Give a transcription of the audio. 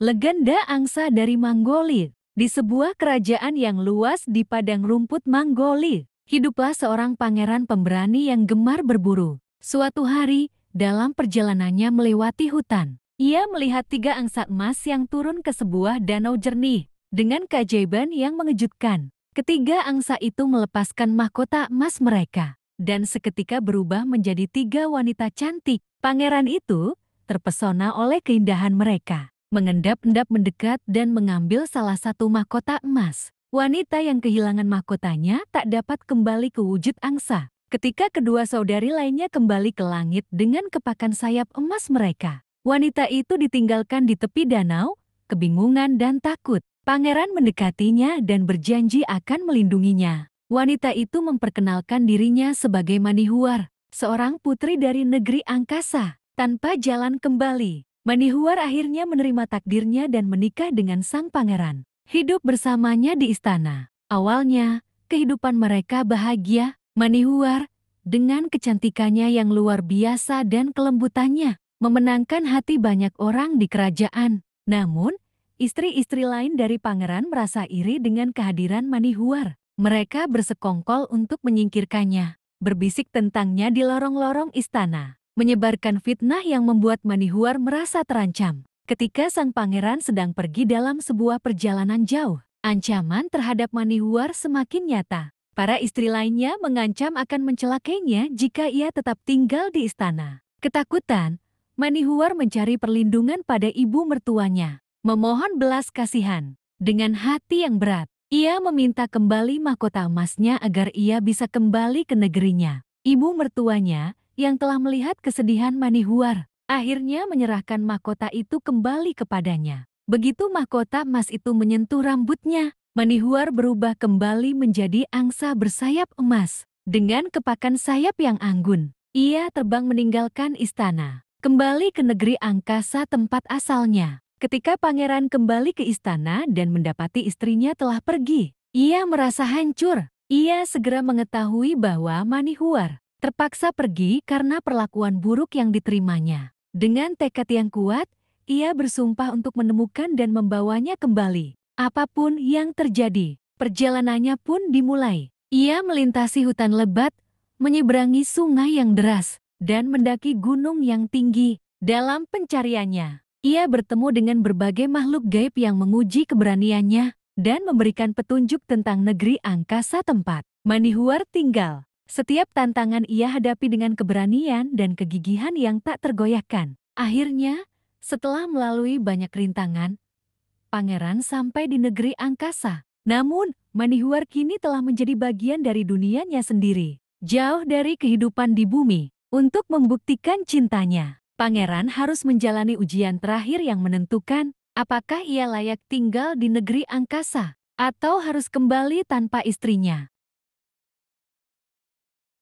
Legenda angsa dari Mongolia. Di sebuah kerajaan yang luas di padang rumput Mongolia, hiduplah seorang pangeran pemberani yang gemar berburu. Suatu hari, dalam perjalanannya melewati hutan, ia melihat 3 angsa emas yang turun ke sebuah danau jernih. Dengan keajaiban yang mengejutkan, ketiga angsa itu melepaskan mahkota emas mereka, dan seketika berubah menjadi 3 wanita cantik. Pangeran itu terpesona oleh keindahan mereka, mengendap-endap mendekat dan mengambil salah satu mahkota emas. Wanita yang kehilangan mahkotanya tak dapat kembali ke wujud angsa. Ketika kedua saudari lainnya kembali ke langit dengan kepakan sayap emas mereka, wanita itu ditinggalkan di tepi danau, kebingungan dan takut. Pangeran mendekatinya dan berjanji akan melindunginya. Wanita itu memperkenalkan dirinya sebagai Manihuar, seorang putri dari negeri angkasa. Tanpa jalan kembali, Manihuar akhirnya menerima takdirnya dan menikah dengan sang pangeran. Hidup bersamanya di istana. Awalnya, kehidupan mereka bahagia. Manihuar, dengan kecantikannya yang luar biasa dan kelembutannya, memenangkan hati banyak orang di kerajaan. Namun, istri-istri lain dari pangeran merasa iri dengan kehadiran Manihuar. Mereka bersekongkol untuk menyingkirkannya, berbisik tentangnya di lorong-lorong istana, menyebarkan fitnah yang membuat Manihuar merasa terancam. Ketika sang pangeran sedang pergi dalam sebuah perjalanan jauh, ancaman terhadap Manihuar semakin nyata. Para istri lainnya mengancam akan mencelakainya jika ia tetap tinggal di istana. Ketakutan, Manihuar mencari perlindungan pada ibu mertuanya, memohon belas kasihan. Dengan hati yang berat, ia meminta kembali mahkota emasnya agar ia bisa kembali ke negerinya. Ibu mertuanya, yang telah melihat kesedihan Manihuar, akhirnya menyerahkan mahkota itu kembali kepadanya. Begitu mahkota emas itu menyentuh rambutnya, Manihuar berubah kembali menjadi angsa bersayap emas. Dengan kepakan sayap yang anggun, ia terbang meninggalkan istana, kembali ke negeri angkasa tempat asalnya. Ketika pangeran kembali ke istana dan mendapati istrinya telah pergi, ia merasa hancur. Ia segera mengetahui bahwa Manihuar terpaksa pergi karena perlakuan buruk yang diterimanya. Dengan tekad yang kuat, ia bersumpah untuk menemukan dan membawanya kembali. Apapun yang terjadi, perjalanannya pun dimulai. Ia melintasi hutan lebat, menyeberangi sungai yang deras, dan mendaki gunung yang tinggi. Dalam pencariannya, ia bertemu dengan berbagai makhluk gaib yang menguji keberaniannya dan memberikan petunjuk tentang negeri angkasa tempat Manihuar tinggal. Setiap tantangan ia hadapi dengan keberanian dan kegigihan yang tak tergoyahkan. Akhirnya, setelah melalui banyak rintangan, pangeran sampai di negeri angkasa. Namun, Manihuar kini telah menjadi bagian dari dunianya sendiri, jauh dari kehidupan di bumi. Untuk membuktikan cintanya, pangeran harus menjalani ujian terakhir yang menentukan apakah ia layak tinggal di negeri angkasa atau harus kembali tanpa istrinya.